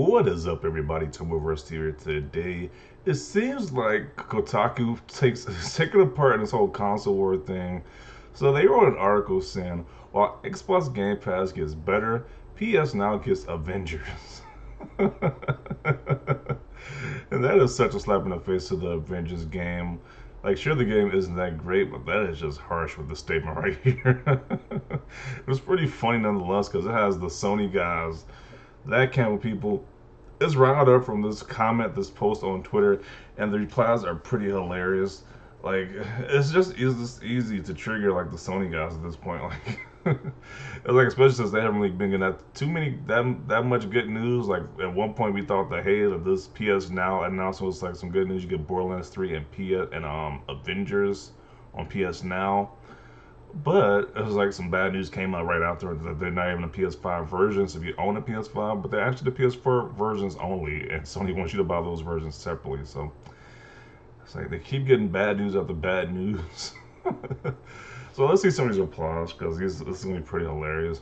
What is up, everybody? Tomoverse here today. It seems like Kotaku is taking apart in this whole console war thing. So they wrote an article saying, while Xbox Game Pass gets better, PS Now gets Avengers. And that is such a slap in the face to the Avengers game. Like, sure, the game isn't that great, but that is just harsh with the statement right here. It was pretty funny nonetheless because it has the Sony guys, that camp of people, is riled up from this comment, this post on Twitter, and the replies are pretty hilarious. Like, it's just easy to trigger like the Sony guys at this point. Like, it's like, especially since they haven't really been getting that much good news. Like at one point we thought that, hey, that this PS Now announcement was like some good news. You get Borderlands 3 and Avengers on PS Now. But it was like some bad news came out right after that they're not even a PS5 version. So if you own a PS5, but they're actually the PS4 versions only, and Sony wants you to buy those versions separately. So it's like they keep getting bad news after bad news. So let's see some of these replies because this is gonna be pretty hilarious.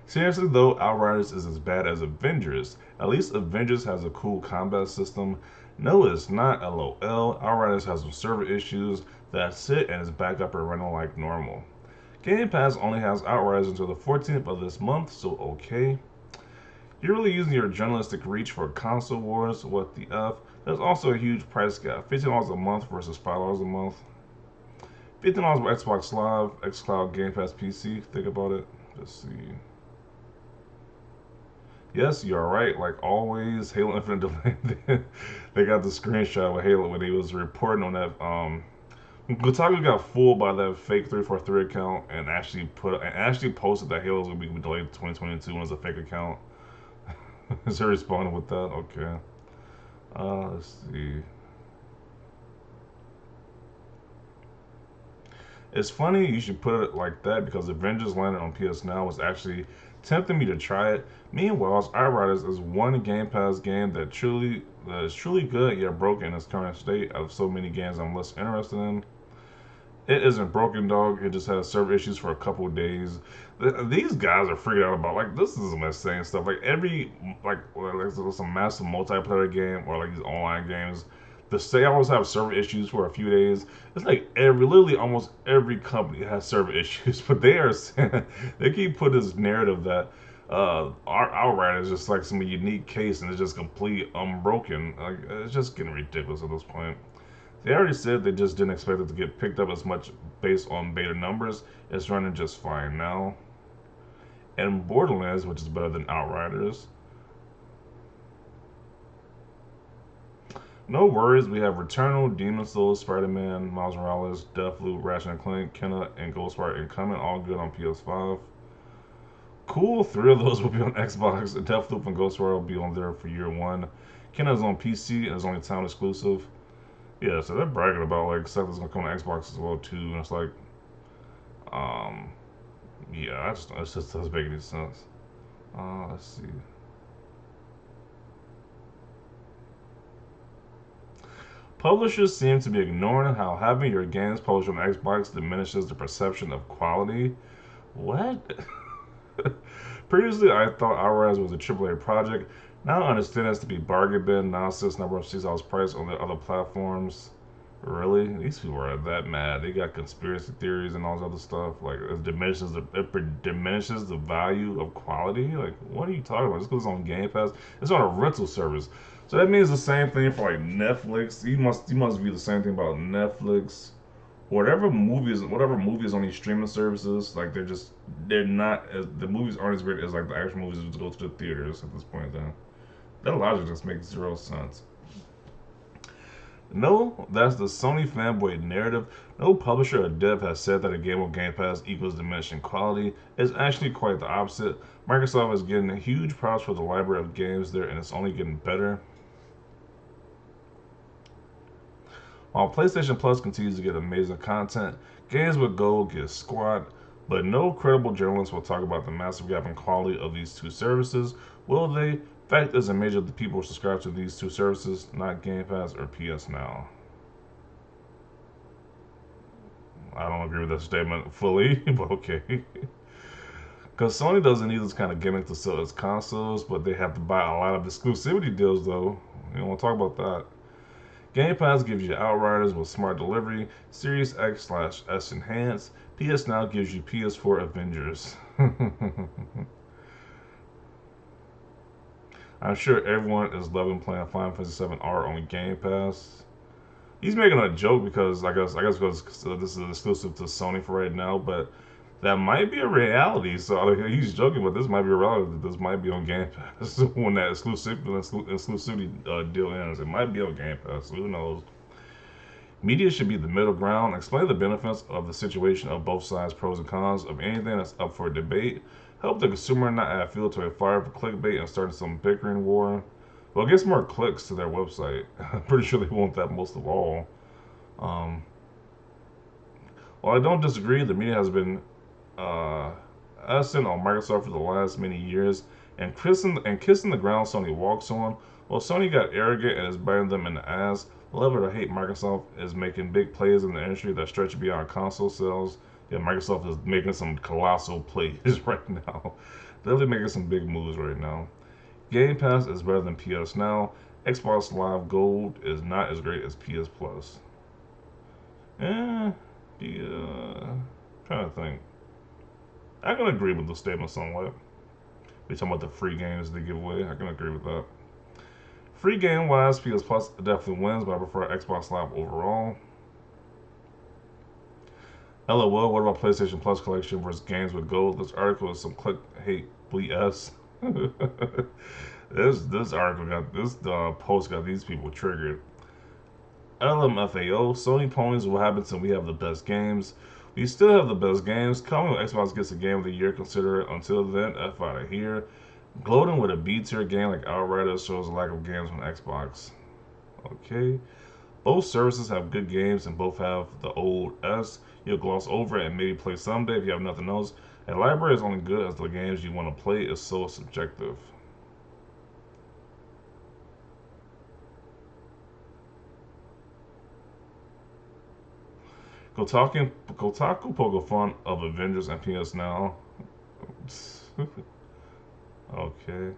Seriously though, Outriders is as bad as Avengers. At least Avengers has a cool combat system. No, it's not. LOL. Outriders has some server issues. That's it, and it's back up and running like normal. Game Pass only has Outriders until the 14th of this month, so okay. You're really using your journalistic reach for console wars. What the F? There's also a huge price gap. $15 a month versus $5 a month. $15 for Xbox Live, xCloud, Game Pass PC. Think about it. Let's see. Yes, you're right. Like always, Halo Infinite delay. They got the screenshot with Halo when he was reporting on that. Kotaku got fooled by that fake 343 account and actually posted that Halo was gonna be delayed to 2022 when it's a fake account. Is he responding with that? Okay. Let's see. It's funny you should put it like that because Avengers landed on PS Now was actually tempting me to try it. Meanwhile, Outriders is one Game Pass game that is truly good yet broken in its current state. Out of so many games I'm less interested in. It isn't broken, dog. It just has server issues for a couple of days. These guys are freaking out about like this is insane stuff. Like like some massive multiplayer game or like these online games, they always have server issues for a few days. It's like literally almost every company has server issues, but they keep putting this narrative that our Outrider is just like some unique case and it's just complete unbroken. Like it's just getting ridiculous at this point. They already said they just didn't expect it to get picked up as much based on beta numbers. It's running just fine now. And Borderlands, which is better than Outriders. No worries, we have Returnal, Demon Souls, Spider-Man, Miles Morales, Deathloop, Ratchet and Clank, Kenna, and Ghostwire Incoming, all good on PS5. Cool, 3 of those will be on Xbox. Deathloop and Ghostwire will be on there for year one. Kenna's on PC and is only town exclusive. Yeah, so they're bragging about like stuff that's gonna come to Xbox as well too, and it's like, um, yeah, it just doesn't make any sense. Let's see. Publishers seem to be ignoring how having your games published on Xbox diminishes the perception of quality. What? Previously, I thought Outriders was a AAA project. Now I understand it to be bargain bin nonsense, number of $6 price on the other platforms. Really? These people are that mad. They got conspiracy theories and all this other stuff. Like it diminishes the value of quality. Like what are you talking about? Just because it's on Game Pass, it's on a rental service. So that means the same thing for like Netflix. You must view the same thing about Netflix. Whatever movies on these streaming services, like they're not as the movies aren't as great as like the actual movies that go to the theaters at this point. Then that logic just makes zero sense. No, that's the Sony fanboy narrative. No publisher or dev has said that a game on Game Pass equals diminishing quality. It's actually quite the opposite. Microsoft is getting huge props for the library of games there, and it's only getting better. While PlayStation Plus continues to get amazing content, games with gold get squat, but no credible journalist will talk about the massive gap in quality of these two services, will they? Fact is, a majority of the people who subscribe to these two services, not Game Pass or PS Now. I don't agree with that statement fully, but okay. Because Sony doesn't need this kind of gimmick to sell its consoles, but they have to buy a lot of exclusivity deals, though. You don't want to talk about that. Game Pass gives you Outriders with smart delivery, Series X/S enhanced. PS Now gives you PS4 Avengers. I'm sure everyone is loving playing Final Fantasy 7 R on Game Pass. He's making a joke because I guess because this is exclusive to Sony for right now, but that might be a reality. So like, he's joking, but this might be a reality. This might be on Game Pass when that exclusivity deal ends. It might be on Game Pass. Who knows? Media should be the middle ground. Explain the benefits of the situation of both sides, pros and cons of anything that's up for debate. Help the consumer not add fuel to a fire for clickbait and start some bickering war. Well, it gets more clicks to their website. I'm pretty sure they want that most of all. Um, while I don't disagree, the media has been uh, accent on Microsoft for the last many years and kissing the ground Sony walks on. Well, Sony got arrogant and is biting them in the ass. Love it or hate, Microsoft is making big plays in the industry that stretch beyond console sales. Yeah, Microsoft is making some colossal plays right now. They're really making some big moves right now. Game Pass is better than PS Now. Xbox Live Gold is not as great as PS Plus. Eh, yeah. Trying to think. I can agree with the statement somewhat. We're talking about the free games they give away. I can agree with that. Free game wise, PS Plus definitely wins, but I prefer Xbox Live overall. LOL, what about PlayStation Plus collection versus games with gold? This article is some click hate BS. this article got this post got these people triggered. LMFAO, Sony ponies what happens when we have the best games. We still have the best games. Coming when Xbox gets a game of the year, consider it. Until then, F out of here. Gloating with a B tier game like Outriders shows a lack of games on Xbox. Okay. Both services have good games and both have the old S. You'll gloss over it and maybe play someday if you have nothing else. A library is only good as the games you want to play is so subjective. Kotaku poke fun of Avengers and PS Now. Okay.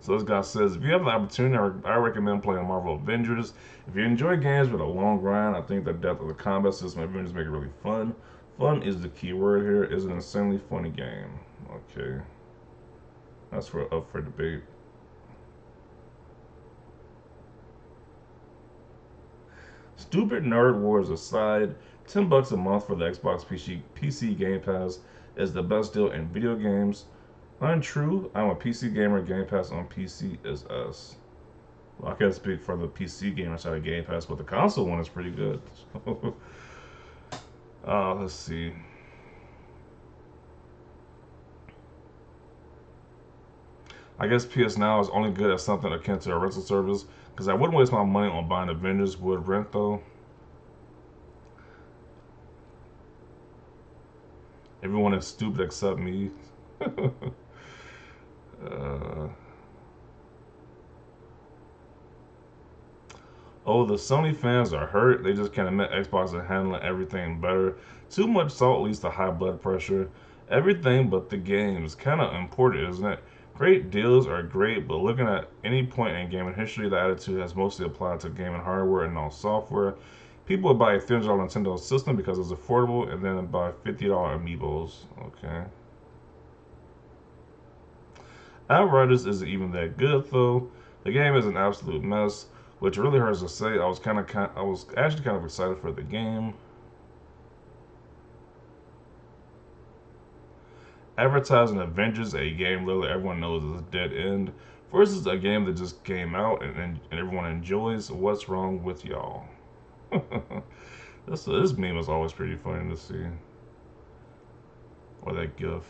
So this guy says, if you have the opportunity, I recommend playing Marvel Avengers. If you enjoy games with a long grind, I think the depth of the combat system of Avengers make it really fun. Fun is the key word here. It's an insanely funny game. Okay. That's up for debate. Stupid nerd wars aside, $10 a month for the Xbox PC Game Pass is the best deal in video games. Untrue, I'm a PC gamer. Game Pass on PC is us. Well, I can't speak for the PC gamer side of Game Pass, but the console one is pretty good. Let's see. I guess PS Now is only good as something akin to a rental service, because I wouldn't waste my money on buying Avengers. Would rent though. Everyone is stupid except me. uh, oh, the Sony fans are hurt. They just can't admit Xbox is handling everything better. Too much salt leads to high blood pressure. Everything but the games. Kind of important, isn't it? Great deals are great, but looking at any point in gaming history, the attitude has mostly applied to gaming hardware and not software. People would buy a $300 Nintendo system because it's affordable, and then buy $50 amiibos. Okay. Outriders isn't even that good though. The game is an absolute mess, which really hurts to say. I was actually kind of excited for the game. Advertising Avengers, a game literally everyone knows is a dead end, versus a game that just came out and everyone enjoys. What's wrong with y'all? This meme is always pretty funny to see. Or that GIF.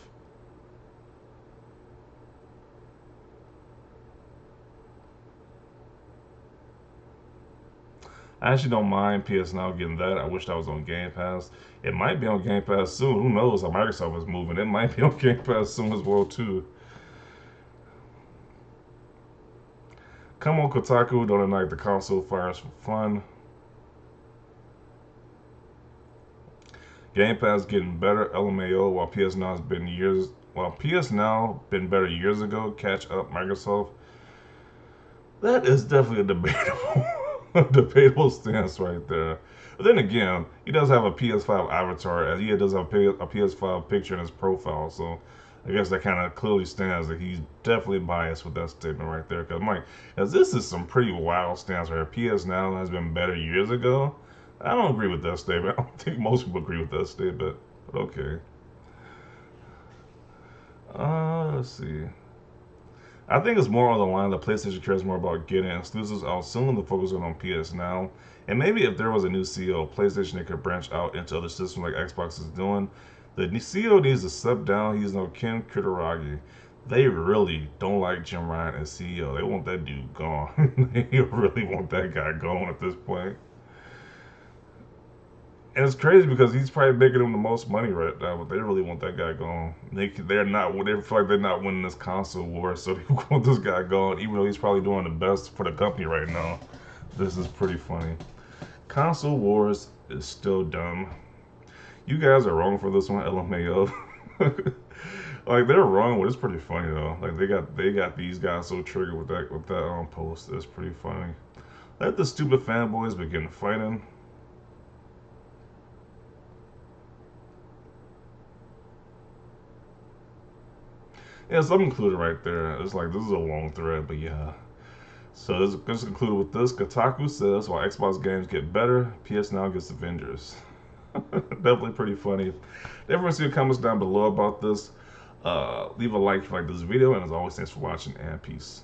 I actually don't mind PS Now getting that. I wish that was on Game Pass. It might be on Game Pass soon. Who knows how Microsoft is moving? It might be on Game Pass soon as well too. Come on, Kotaku, don't ignite the console fires for fun. Game Pass getting better, LMAO, while PS Now has been years. While PS Now been better years ago, catch up, Microsoft. That is definitely a debatable, a debatable stance right there. But then again, he does have a PS5 avatar, and he does have a PS5 picture in his profile. So I guess that kind of clearly stands that he's definitely biased with that statement right there. Because Mike, as this is some pretty wild stance right here. PS Now has been better years ago. I don't agree with that statement. I don't think most people agree with that statement. But okay. Let's see. I think it's more on the line that PlayStation cares more about getting exclusives out soon than focusing on PS Now. And maybe if there was a new CEO of PlayStation, they could branch out into other systems like Xbox is doing. The new CEO needs to step down. He's no Ken Kutaragi. They really don't like Jim Ryan as CEO. They want that dude gone. They really want that guy gone at this point. And it's crazy because he's probably making them the most money right now, but they really want that guy gone. They're not. They feel like they're not winning this console war, so they want this guy gone, even though he's probably doing the best for the company right now. This is pretty funny. Console wars is still dumb. You guys are wrong for this one, LMAO. Like they're wrong, but it's pretty funny though. Like they got these guys so triggered with that post. It's pretty funny. Let the stupid fanboys begin fighting. Yeah, some included right there. It's like this is a long thread, but yeah. So this concluded with this. Kotaku says while Xbox games get better, PS Now gets Avengers. Definitely pretty funny. Definitely see your comments down below about this. Leave a like if you like this video, and as always, thanks for watching and peace.